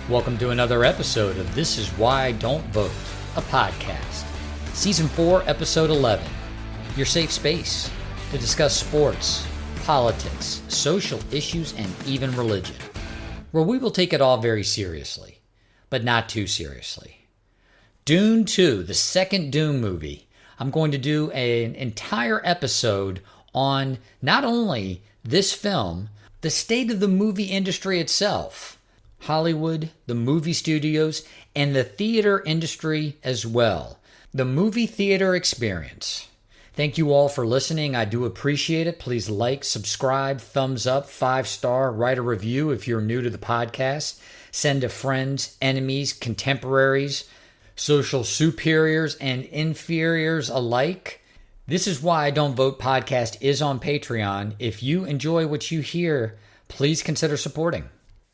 Welcome to another episode of This Is Why I Don't Vote, a podcast. Season 4, Episode 11. Your safe space to discuss sports, politics, social issues, and even religion. Where we will take it all very seriously, but not too seriously. Dune 2, the second Dune movie. I'm going to do an entire episode on not only this film, the state of the movie industry itself, Hollywood, the movie studios, and the theater industry as well. The movie theater experience. Thank you all for listening. I do appreciate it. Please like, subscribe, thumbs up, 5-star, write a review if you're new to the podcast. Send to friends, enemies, contemporaries, social superiors, and inferiors alike. This Is Why I Don't Vote podcast is on Patreon. If you enjoy what you hear, please consider supporting.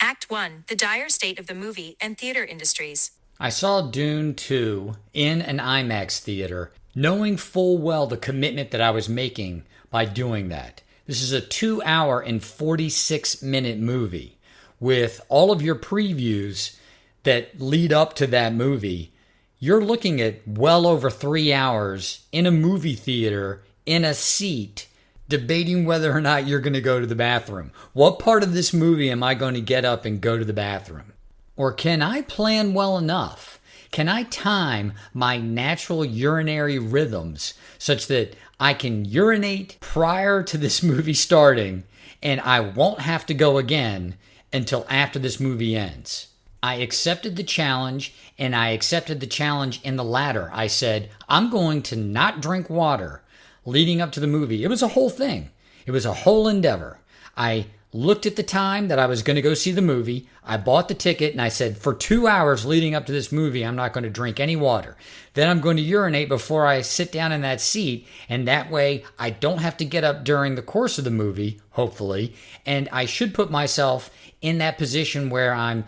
Act 1. The dire state of the movie and theater industries. I saw Dune 2 in an IMAX theater, knowing full well the commitment that I was making by doing that. This is a 2-hour and 46-minute movie with all of your previews that lead up to that movie. You're looking at well over 3 hours in a movie theater in a seat, debating whether or not you're going to go to the bathroom. What part of this movie am I going to get up and go to the bathroom? Or can I plan well enough? Can I time my natural urinary rhythms such that I can urinate prior to this movie starting and I won't have to go again until after this movie ends? I accepted the challenge, and I accepted the challenge in the latter. I said, I'm going to not drink water leading up to the movie. It was a whole thing. It was a whole endeavor. I looked at the time that I was going to go see the movie. I bought the ticket and I said, for 2 hours leading up to this movie, I'm not going to drink any water. Then I'm going to urinate before I sit down in that seat. And that way I don't have to get up during the course of the movie, hopefully. And I should put myself in that position where and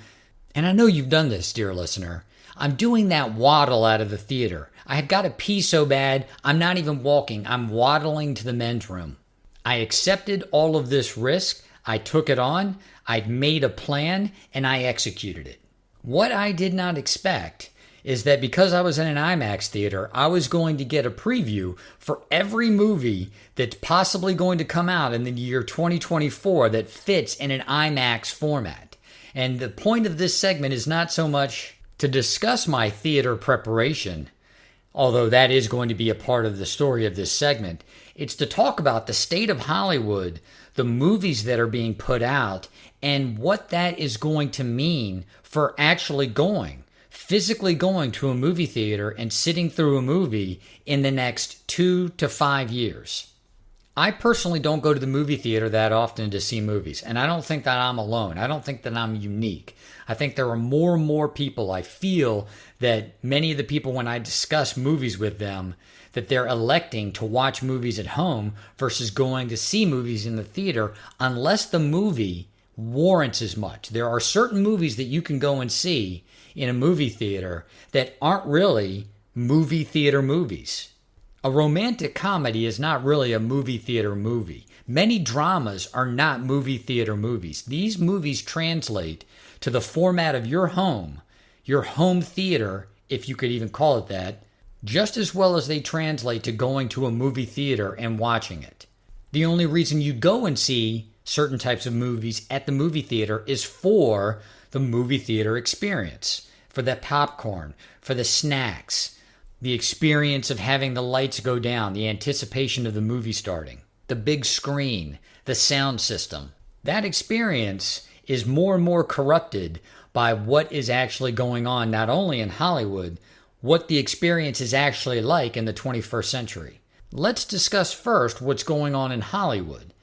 I know you've done this, dear listener, I'm doing that waddle out of the theater. I have got to pee so bad, I'm not even walking. I'm waddling to the men's room. I accepted all of this risk. I took it on. I made a plan, and I executed it. What I did not expect is that because I was in an IMAX theater, I was going to get a preview for every movie that's possibly going to come out in the year 2024 that fits in an IMAX format. And the point of this segment is not so much to discuss my theater preparation, although that is going to be a part of the story of this segment. It's to talk about the state of Hollywood, the movies that are being put out, and what that is going to mean for actually physically going to a movie theater and sitting through a movie in the next 2 to 5 years. I personally don't go to the movie theater that often to see movies, and I don't think that I'm alone. I don't think that I'm unique. I think there are more and more people. I feel that many of the people, when I discuss movies with them, that they're electing to watch movies at home versus going to see movies in the theater unless the movie warrants as much. There are certain movies that you can go and see in a movie theater that aren't really movie theater movies. A romantic comedy is not really a movie theater movie. Many dramas are not movie theater movies. These movies translate to the format of your home theater, if you could even call it that, just as well as they translate to going to a movie theater and watching it. The only reason you go and see certain types of movies at the movie theater is for the movie theater experience, for the popcorn, for the snacks, the experience of having the lights go down, the anticipation of the movie starting, the big screen, the sound system. That experience is more and more corrupted by what is actually going on, not only in Hollywood, what the experience is actually like in the 21st century. Let's discuss first what's going on in Hollywood.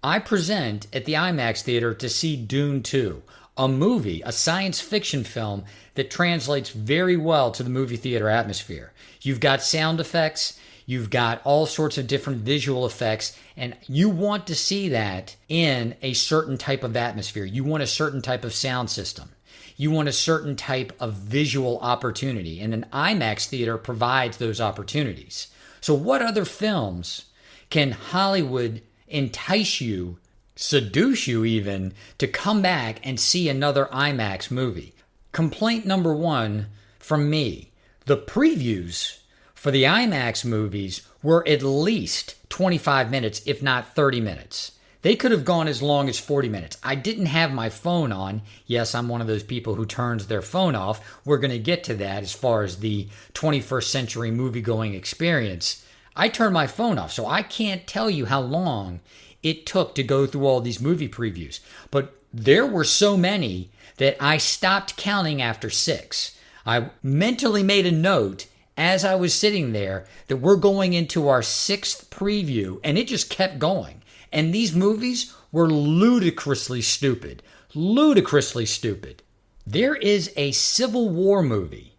I present at the IMAX theater to see Dune 2, a movie, a science fiction film that translates very well to the movie theater atmosphere. You've got sound effects, you've got all sorts of different visual effects, and you want to see that in a certain type of atmosphere. You want a certain type of sound system. You want a certain type of visual opportunity, and an IMAX theater provides those opportunities. So what other films can Hollywood entice you, seduce you even, to come back and see another IMAX movie? complaint number one from me. The previews for the IMAX movies were at least 25 minutes, if not 30 minutes. They could have gone as long as 40 minutes. I didn't have my phone on. Yes, I'm one of those people who turns their phone off. We're going to get to that as far as the 21st century movie-going experience. I turned my phone off, so I can't tell you how long it took to go through all these movie previews. But there were so many that I stopped counting after 6. I mentally made a note as I was sitting there that we're going into our 6th preview, and it just kept going. And these movies were ludicrously stupid. Ludicrously stupid. There is a Civil War movie.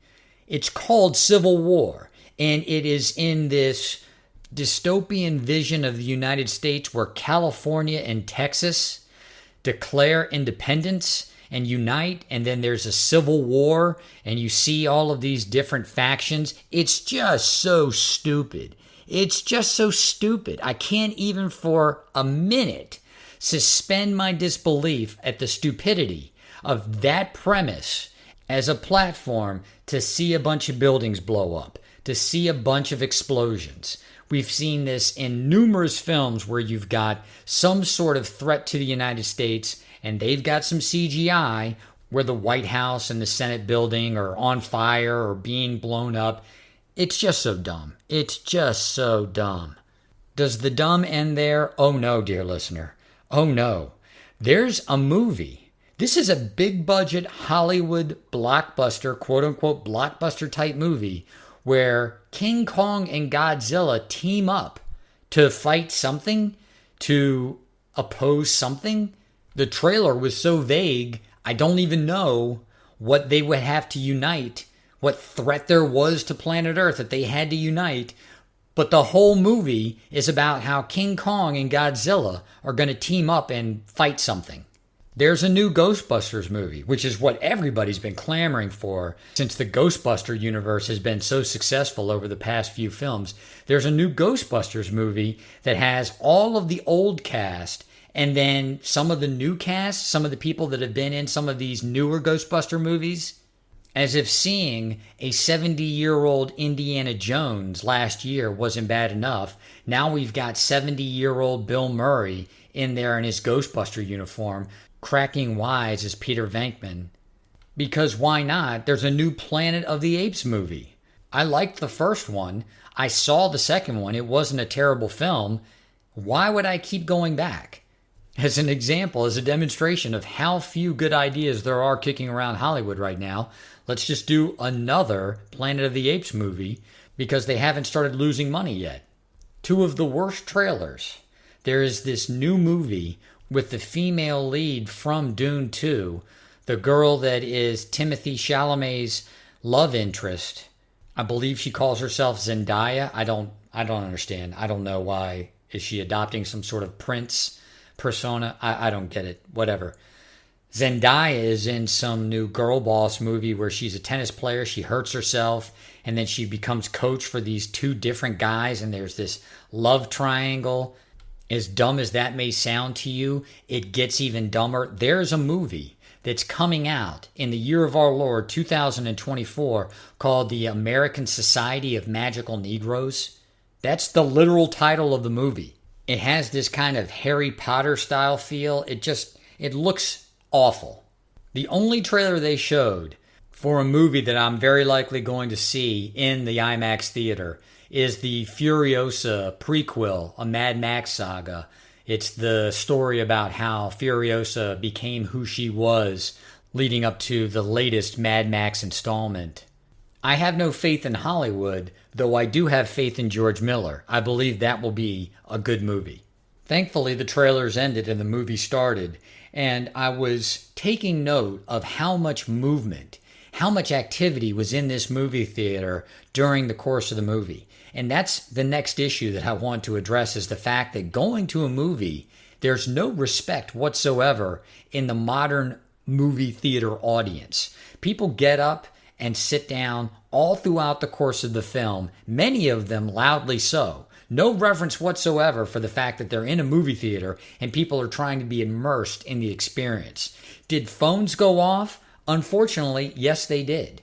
It's called Civil War, and it is in this dystopian vision of the United States where California and Texas declare independence and unite, and then there's a civil war, and you see all of these different factions. It's just so stupid. It's just so stupid. I can't even for a minute suspend my disbelief at the stupidity of that premise as a platform to see a bunch of buildings blow up, to see a bunch of explosions. We've seen this in numerous films where you've got some sort of threat to the United States, and they've got some CGI where the White House and the Senate building are on fire or being blown up. It's just so dumb. It's just so dumb. Does the dumb end there? Oh no, dear listener. Oh no. There's a movie. This is a big budget Hollywood blockbuster, quote unquote blockbuster type movie where King Kong and Godzilla team up to fight something, to oppose something. The trailer was so vague, I don't even know what they would have to unite, what threat there was to planet Earth that they had to unite. But the whole movie is about how King Kong and Godzilla are going to team up and fight something. There's a new Ghostbusters movie, which is what everybody's been clamoring for since the Ghostbuster universe has been so successful over the past few films. There's a new Ghostbusters movie that has all of the old cast and then some of the new cast, some of the people that have been in some of these newer Ghostbuster movies. As if seeing a 70-year-old Indiana Jones last year wasn't bad enough, now we've got 70-year-old Bill Murray in there in his Ghostbuster uniform, cracking wise as Peter Venkman. Because why not? There's a new Planet of the Apes movie. I liked the first one. I saw the second one. It wasn't a terrible film. Why would I keep going back? As an example, as a demonstration of how few good ideas there are kicking around Hollywood right now, let's just do another Planet of the Apes movie because they haven't started losing money yet. Two of the worst trailers. There is this new movie with the female lead from Dune 2, the girl that is Timothée Chalamet's love interest. I believe she calls herself Zendaya. I don't understand. I don't know why. Is she adopting some sort of prince persona? I don't get it. Whatever. Zendaya is in some new girl boss movie where she's a tennis player. She hurts herself and then she becomes coach for these two different guys, and there's this love triangle. As dumb as that may sound to you, it gets even dumber. There's a movie that's coming out in the year of our Lord 2024 called The American Society of Magical Negroes. That's the literal title of the movie. It has this kind of Harry Potter style feel. It looks awful. The only trailer they showed for a movie that I'm very likely going to see in the IMAX theater is the Furiosa prequel, a Mad Max saga. It's the story about how Furiosa became who she was leading up to the latest Mad Max installment. I have no faith in Hollywood, though I do have faith in George Miller. I believe that will be a good movie. Thankfully, the trailers ended and the movie started, and I was taking note of how much movement, how much activity was in this movie theater during the course of the movie. And that's the next issue that I want to address, is the fact that going to a movie, there's no respect whatsoever in the modern movie theater audience. People get up and sit down all throughout the course of the film, many of them loudly so. No reverence whatsoever for the fact that they're in a movie theater and people are trying to be immersed in the experience. Did phones go off? Unfortunately, yes, they did.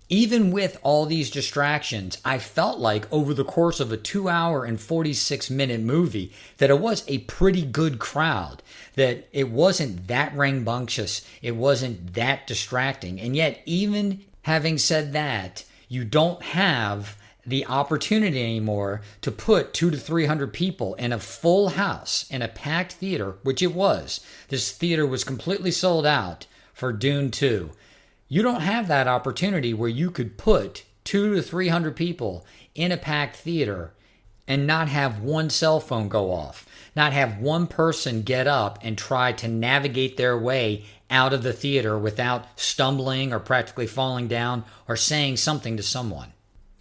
Even with all these distractions, I felt like over the course of a 2 hour and 46-minute movie that it was a pretty good crowd, that it wasn't that rambunctious, it wasn't that distracting. And yet, even having said that, you don't have the opportunity anymore to put 200 to 300 people in a full house, in a packed theater, which it was. This theater was completely sold out for Dune 2. You don't have that opportunity where you could put 200 to 300 people in a packed theater and not have one cell phone go off, not have one person get up and try to navigate their way out of the theater without stumbling or practically falling down or saying something to someone.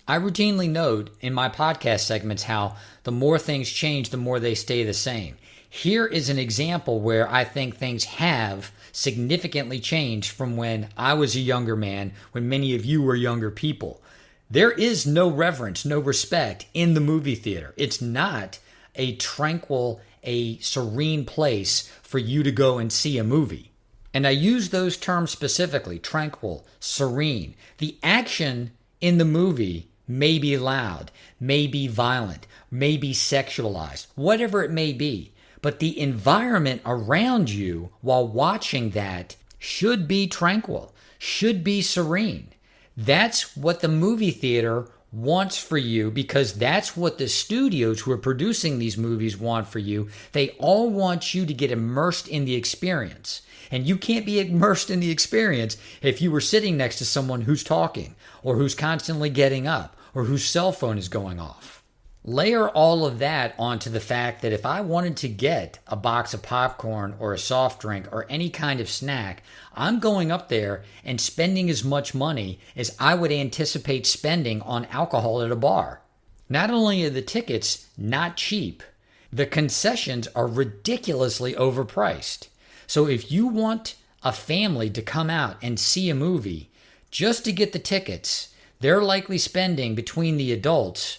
I routinely note in my podcast segments how the more things change, the more they stay the same. Here is an example where I think things have significantly changed from when I was a younger man, when many of you were younger people. There is no reverence, no respect in the movie theater. It's not a tranquil, a serene place for you to go and see a movie. And I use those terms specifically, tranquil, serene. The action in the movie may be loud, may be violent, may be sexualized, whatever it may be. But the environment around you while watching that should be tranquil, should be serene. That's what the movie theater wants for you, because that's what the studios who are producing these movies want for you. They all want you to get immersed in the experience. And you can't be immersed in the experience if you were sitting next to someone who's talking, or who's constantly getting up, or whose cell phone is going off. Layer all of that onto the fact that if I wanted to get a box of popcorn or a soft drink or any kind of snack, I'm going up there and spending as much money as I would anticipate spending on alcohol at a bar. Not only are the tickets not cheap, the concessions are ridiculously overpriced. So if you want a family to come out and see a movie, just to get the tickets, they're likely spending between the adults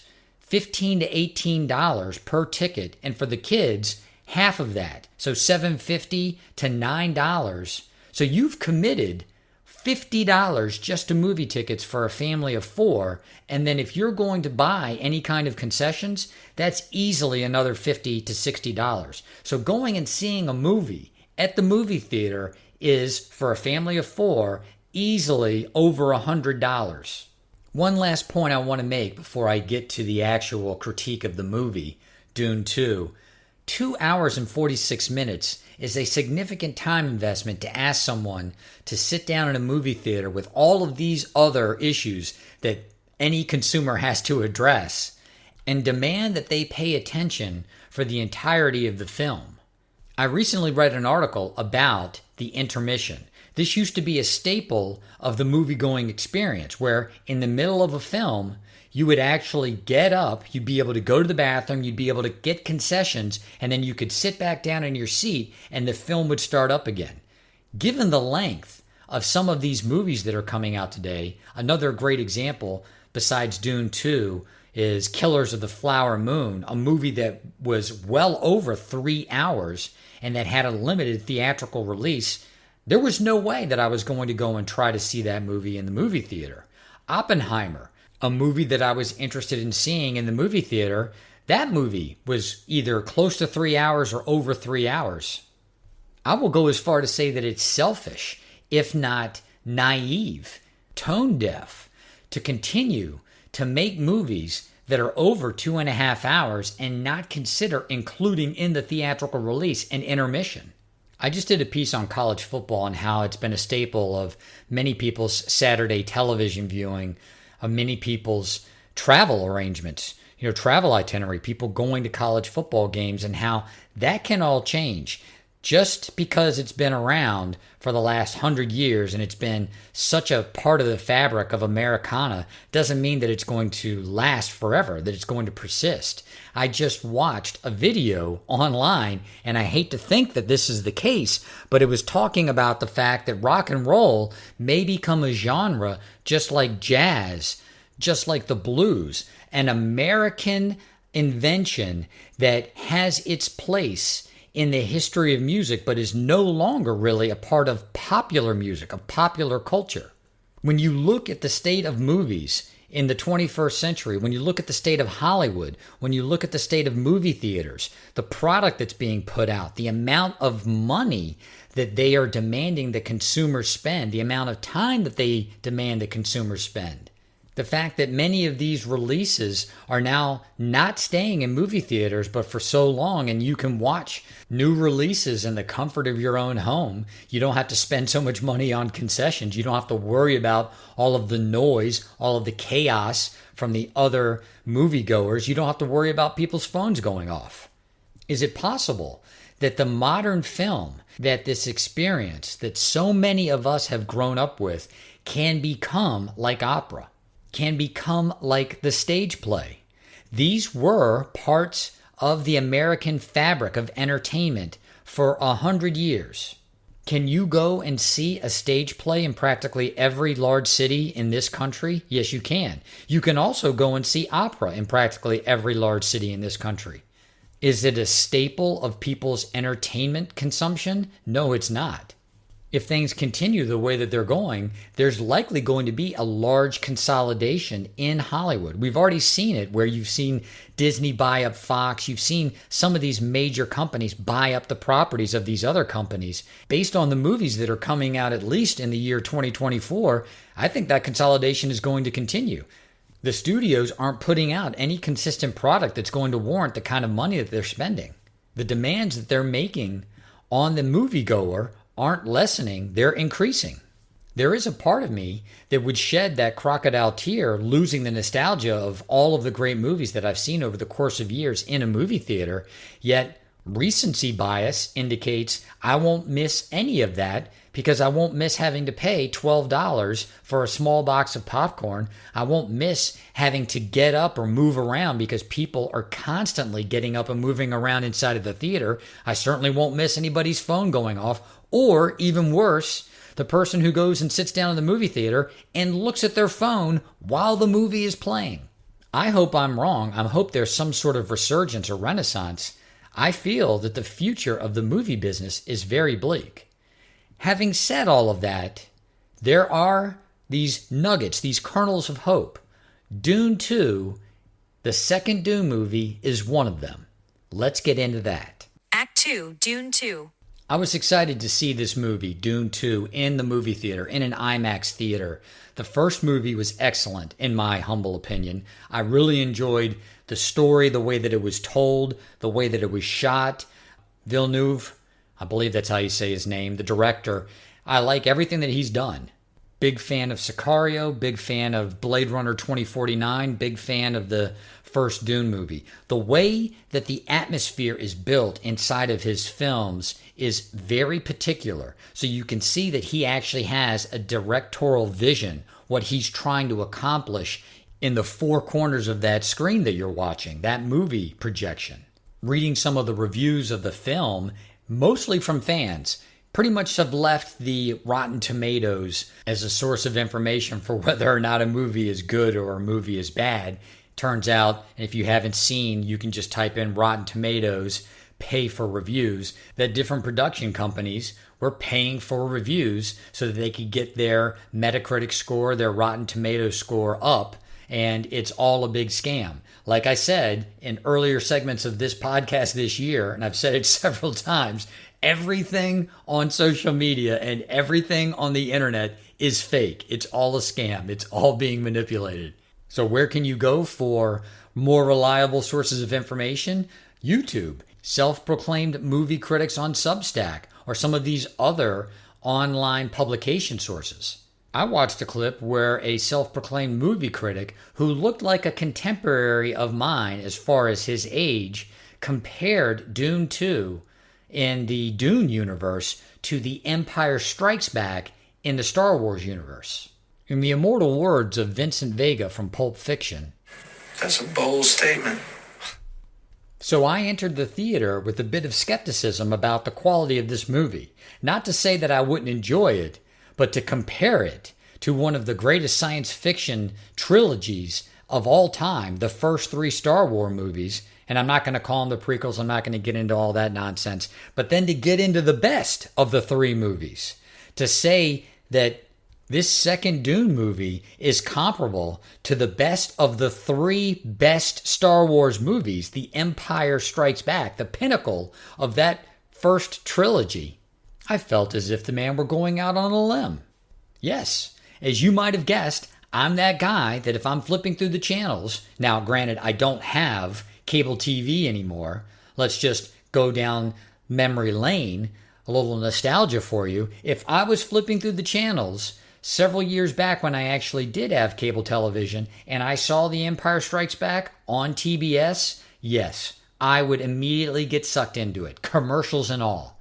$15 to $18 per ticket, and for the kids, half of that. So $7.50 to $9. So you've committed $50 just to movie tickets for a family of 4, and then if you're going to buy any kind of concessions, that's easily another $50 to $60. So going and seeing a movie at the movie theater is, for a family of 4, easily over $100. One last point I want to make before I get to the actual critique of the movie, Dune 2. 2 hours and 46 minutes is a significant time investment to ask someone to sit down in a movie theater with all of these other issues that any consumer has to address and demand that they pay attention for the entirety of the film. I recently read an article about the intermission. This used to be a staple of the movie-going experience, where in the middle of a film, you would actually get up, you'd be able to go to the bathroom, you'd be able to get concessions, and then you could sit back down in your seat and the film would start up again. Given the length of some of these movies that are coming out today, another great example besides Dune 2 is Killers of the Flower Moon, a movie that was well over 3 hours and that had a limited theatrical release. There was no way that I was going to go and try to see that movie in the movie theater. Oppenheimer, a movie that I was interested in seeing in the movie theater, that movie was either close to 3 hours or over 3 hours. I will go as far to say that it's selfish, if not naive, tone deaf, to continue to make movies that are over 2.5 hours and not consider including in the theatrical release an intermission. I just did a piece on college football and how it's been a staple of many people's Saturday television viewing, of many people's travel arrangements, travel itinerary, people going to college football games, and how that can all change. Just because it's been around for the last 100 years and it's been such a part of the fabric of Americana doesn't mean that it's going to last forever, that it's going to persist. I just watched a video online, and I hate to think that this is the case, but it was talking about the fact that rock and roll may become a genre just like jazz, just like the blues, an American invention that has its place in the history of music, but is no longer really a part of popular music, of popular culture. When you look at the state of movies in the 21st century, when you look at the state of Hollywood, when you look at the state of movie theaters, the product that's being put out, the amount of money that they are demanding that consumers spend, the amount of time that they demand that consumers spend, the fact that many of these releases are now not staying in movie theaters, but for so long, and you can watch new releases in the comfort of your own home. You don't have to spend so much money on concessions. You don't have to worry about all of the noise, all of the chaos from the other moviegoers. You don't have to worry about people's phones going off. Is it possible that the modern film, that this experience that so many of us have grown up with, can become like opera? Can become like the stage play? These were parts of the American fabric of entertainment for 100 years. Can you go and see a stage play in practically every large city in this country? Yes, you can. You can also go and see opera in practically every large city in this country. Is it a staple of people's entertainment consumption? No, it's not. If things continue the way that they're going, there's likely going to be a large consolidation in Hollywood. We've already seen it where you've seen Disney buy up Fox. You've seen some of these major companies buy up the properties of these other companies. Based on the movies that are coming out, at least in the year 2024, I think that consolidation is going to continue. The studios aren't putting out any consistent product that's going to warrant the kind of money that they're spending. The demands that they're making on the moviegoer aren't lessening, they're increasing. There is a part of me that would shed that crocodile tear losing the nostalgia of all of the great movies that I've seen over the course of years in a movie theater, yet recency bias indicates I won't miss any of that because I won't miss having to pay $12 for a small box of popcorn. I won't miss having to get up or move around because people are constantly getting up and moving around inside of the theater. I certainly won't miss anybody's phone going off, or even worse, the person who goes and sits down in the movie theater and looks at their phone while the movie is playing. I hope I'm wrong. I hope there's some sort of resurgence or renaissance. I feel that the future of the movie business is very bleak. Having said all of that, there are these nuggets, these kernels of hope. Dune 2, the second Dune movie, is one of them. Let's get into that. Act 2, Dune 2. I was excited to see this movie, Dune 2, in the movie theater, in an IMAX theater. The first movie was excellent, in my humble opinion. I really enjoyed the story, the way that it was told, the way that it was shot. Villeneuve, I believe that's how you say his name, the director. I like everything that he's done. Big fan of Sicario, big fan of Blade Runner 2049, big fan of the first Dune movie. The way that the atmosphere is built inside of his films is very particular. So you can see that he actually has a directorial vision, what he's trying to accomplish in the four corners of that screen that you're watching, that movie projection. Reading some of the reviews of the film, mostly from fans, pretty much have left the Rotten Tomatoes as a source of information for whether or not a movie is good or a movie is bad. Turns out, and if you haven't seen, you can just type in Rotten Tomatoes, pay for reviews, that different production companies were paying for reviews so that they could get their Metacritic score, their Rotten Tomatoes score up, and it's all a big scam. Like I said in earlier segments of this podcast this year, and I've said it several times, everything on social media and everything on the internet is fake. It's all a scam. It's all being manipulated. So where can you go for more reliable sources of information? YouTube, self-proclaimed movie critics on Substack, or some of these other online publication sources. I watched a clip where a self-proclaimed movie critic who looked like a contemporary of mine as far as his age compared Dune 2 in the Dune universe to The Empire Strikes Back in the Star Wars universe. In the immortal words of Vincent Vega from Pulp Fiction, "That's a bold statement." So I entered the theater with a bit of skepticism about the quality of this movie. Not to say that I wouldn't enjoy it, but to compare it to one of the greatest science fiction trilogies of all time, the first three Star Wars movies, And I'm not going to call them the prequels. I'm not going to get into all that nonsense. But then to get into the best of the three movies, to say that this second Dune movie is comparable to the best of the three best Star Wars movies, The Empire Strikes Back, the pinnacle of that first trilogy, I felt as if the man were going out on a limb. Yes, as you might have guessed, I'm that guy that if I'm flipping through the channels, now granted, I don't have cable TV anymore. Let's just go down memory lane, a little nostalgia for you. If I was flipping through the channels several years back when I actually did have cable television and I saw The Empire Strikes Back on TBS, yes, I would immediately get sucked into it, commercials and all.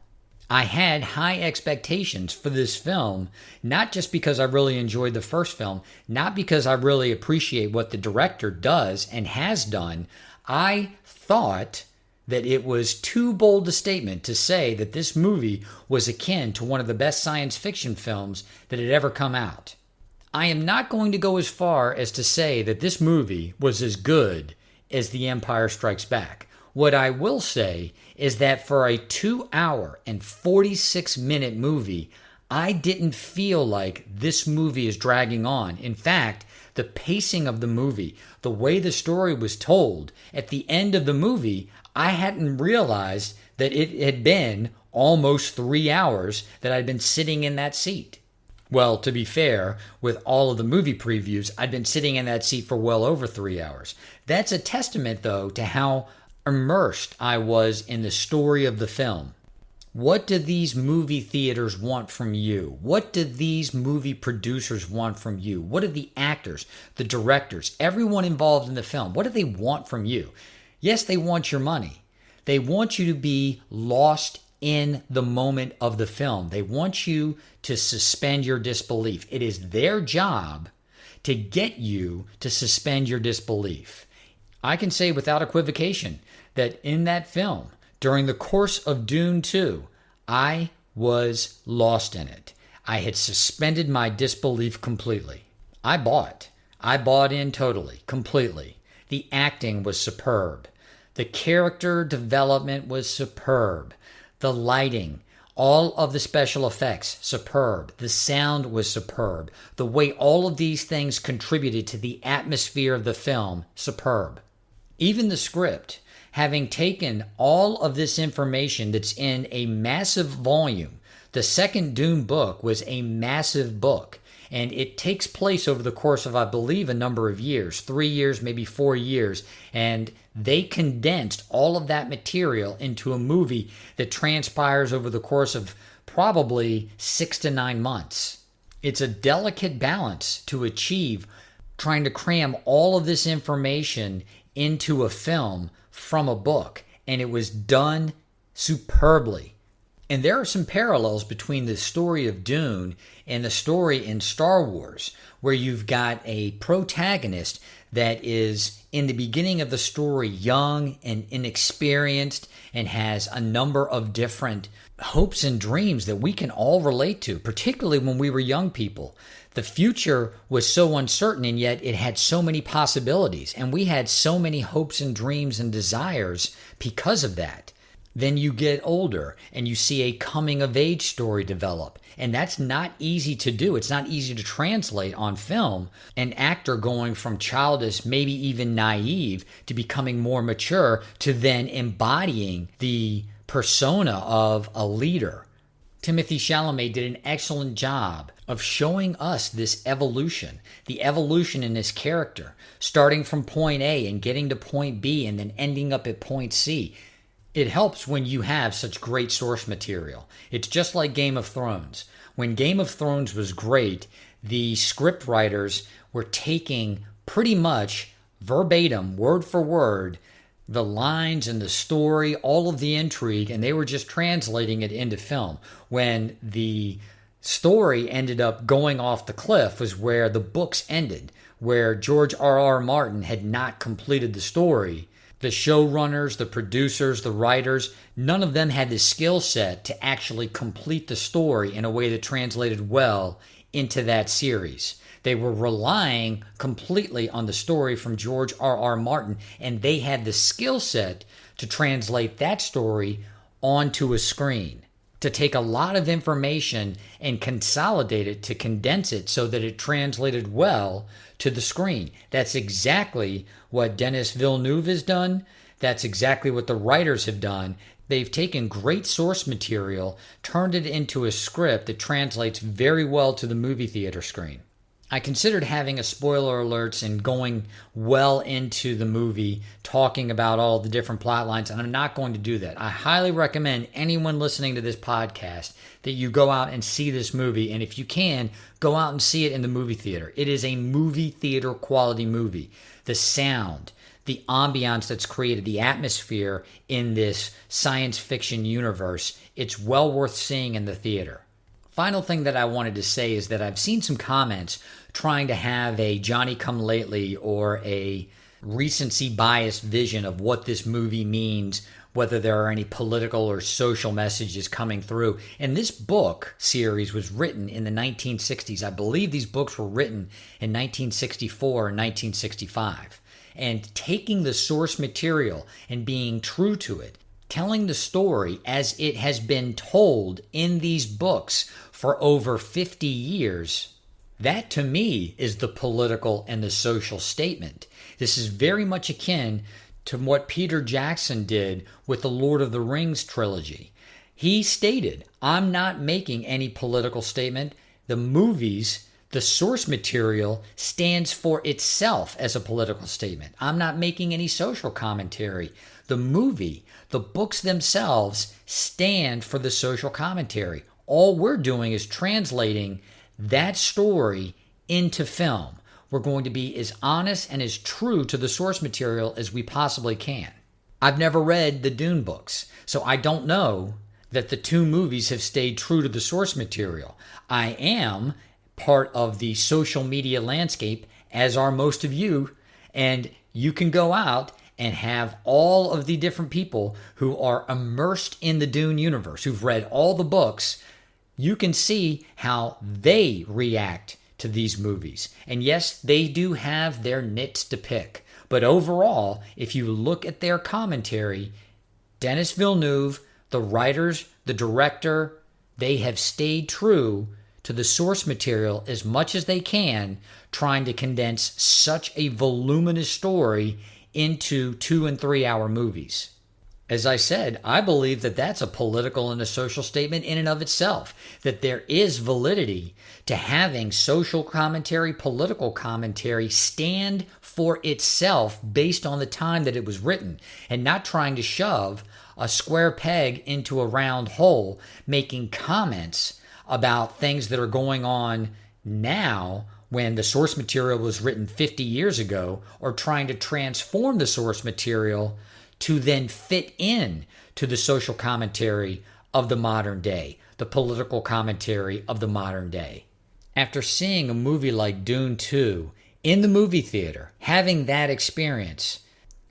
I had high expectations for this film, not just because I really enjoyed the first film, not because I really appreciate what the director does and has done. I thought that it was too bold a statement to say that this movie was akin to one of the best science fiction films that had ever come out. I am not going to go as far as to say that this movie was as good as The Empire Strikes Back. What I will say is that for a 2-hour and 46-minute movie, I didn't feel like this movie is dragging on. In fact, the pacing of the movie, the way the story was told, at the end of the movie, I hadn't realized that it had been almost 3 hours that I'd been sitting in that seat. Well, to be fair, with all of the movie previews, I'd been sitting in that seat for well over 3 hours. That's a testament, though, to how immersed I was in the story of the film. What do these movie theaters want from you? What do these movie producers want from you? What do the actors, the directors, everyone involved in the film, what do they want from you? Yes, they want your money. They want you to be lost in the moment of the film. They want you to suspend your disbelief. It is their job to get you to suspend your disbelief. I can say without equivocation that in that film, during the course of Dune 2, I was lost in it. I had suspended my disbelief completely. I bought in totally, completely. The acting was superb. The character development was superb. The lighting, all of the special effects, superb. The sound was superb. The way all of these things contributed to the atmosphere of the film, superb. Even the script, having taken all of this information that's in a massive volume, the second Dune book was a massive book. And it takes place over the course of, I believe, a number of years, 3 years, maybe 4 years. And they condensed all of that material into a movie that transpires over the course of probably 6 to 9 months. It's a delicate balance to achieve, trying to cram all of this information into a film from a book. And it was done superbly. And there are some parallels between the story of Dune and the story in Star Wars, where you've got a protagonist that is, in the beginning of the story, young and inexperienced and has a number of different hopes and dreams that we can all relate to, particularly when we were young people. The future was so uncertain, and yet it had so many possibilities, and we had so many hopes and dreams and desires because of that. Then you get older and you see a coming of age story develop. And that's not easy to do. It's not easy to translate on film. An actor going from childish, maybe even naive, to becoming more mature, to then embodying the persona of a leader. Timothée Chalamet did an excellent job of showing us this evolution, the evolution in this character, starting from point A and getting to point B and then ending up at point C. It helps when you have such great source material. It's just like Game of Thrones. When Game of Thrones was great, the script writers were taking pretty much verbatim, word for word, the lines and the story, all of the intrigue, and they were just translating it into film. When the story ended up going off the cliff was where the books ended, where George R.R. Martin had not completed the story. The showrunners, the producers, the writers, none of them had the skill set to actually complete the story in a way that translated well into that series. They were relying completely on the story from George R.R. Martin, and they had the skill set to translate that story onto a screen, to take a lot of information and consolidate it, to condense it so that it translated well to the screen. That's exactly what Denis Villeneuve has done. That's exactly what the writers have done. They've taken great source material, turned it into a script that translates very well to the movie theater screen. I considered having a spoiler alerts and going well into the movie, talking about all the different plot lines, and I'm not going to do that. I highly recommend anyone listening to this podcast that you go out and see this movie, and if you can, go out and see it in the movie theater. It is a movie theater quality movie. The sound, the ambiance that's created, the atmosphere in this science fiction universe, it's well worth seeing in the theater. Final thing that I wanted to say is that I've seen some comments trying to have a Johnny-come-lately or a recency biased vision of what this movie means, whether there are any political or social messages coming through. And this book series was written in the 1960s. I believe these books were written in 1964 or 1965. And taking the source material and being true to it, telling the story as it has been told in these books for over 50 years, that to me is the political and the social statement. This is very much akin to what Peter Jackson did with the Lord of the Rings trilogy. He stated, I'm not making any political statement. The movies, the source material stands for itself as a political statement. I'm not making any social commentary. The movie, the books themselves stand for the social commentary. All we're doing is translating that story into film. We're going to be as honest and as true to the source material as we possibly can. I've never read the Dune books, so I don't know that the two movies have stayed true to the source material. I am part of the social media landscape, as are most of you, and you can go out and have all of the different people who are immersed in the Dune universe, who've read all the books. You can see how they react to these movies. And yes, they do have their nits to pick. But overall, if you look at their commentary, Denis Villeneuve, the writers, the director, they have stayed true to the source material as much as they can, trying to condense such a voluminous story into 2 and 3 hour movies. As I said, I believe that that's a political and a social statement in and of itself, that there is validity to having social commentary, political commentary stand for itself based on the time that it was written, and not trying to shove a square peg into a round hole, making comments about things that are going on now when the source material was written 50 years ago, or trying to transform the source material to then fit in to the social commentary of the modern day, the political commentary of the modern day. After seeing a movie like Dune 2 in the movie theater, having that experience,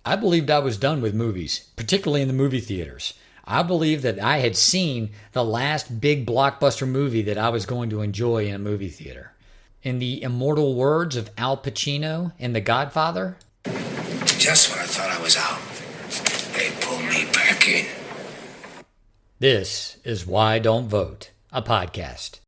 I believed I was done with movies, particularly in the movie theaters. I believed that I had seen the last big blockbuster movie that I was going to enjoy in a movie theater. In the immortal words of Al Pacino in The Godfather, Just when I thought I was out, they pulled me back in. this is Why Don't Vote, a podcast.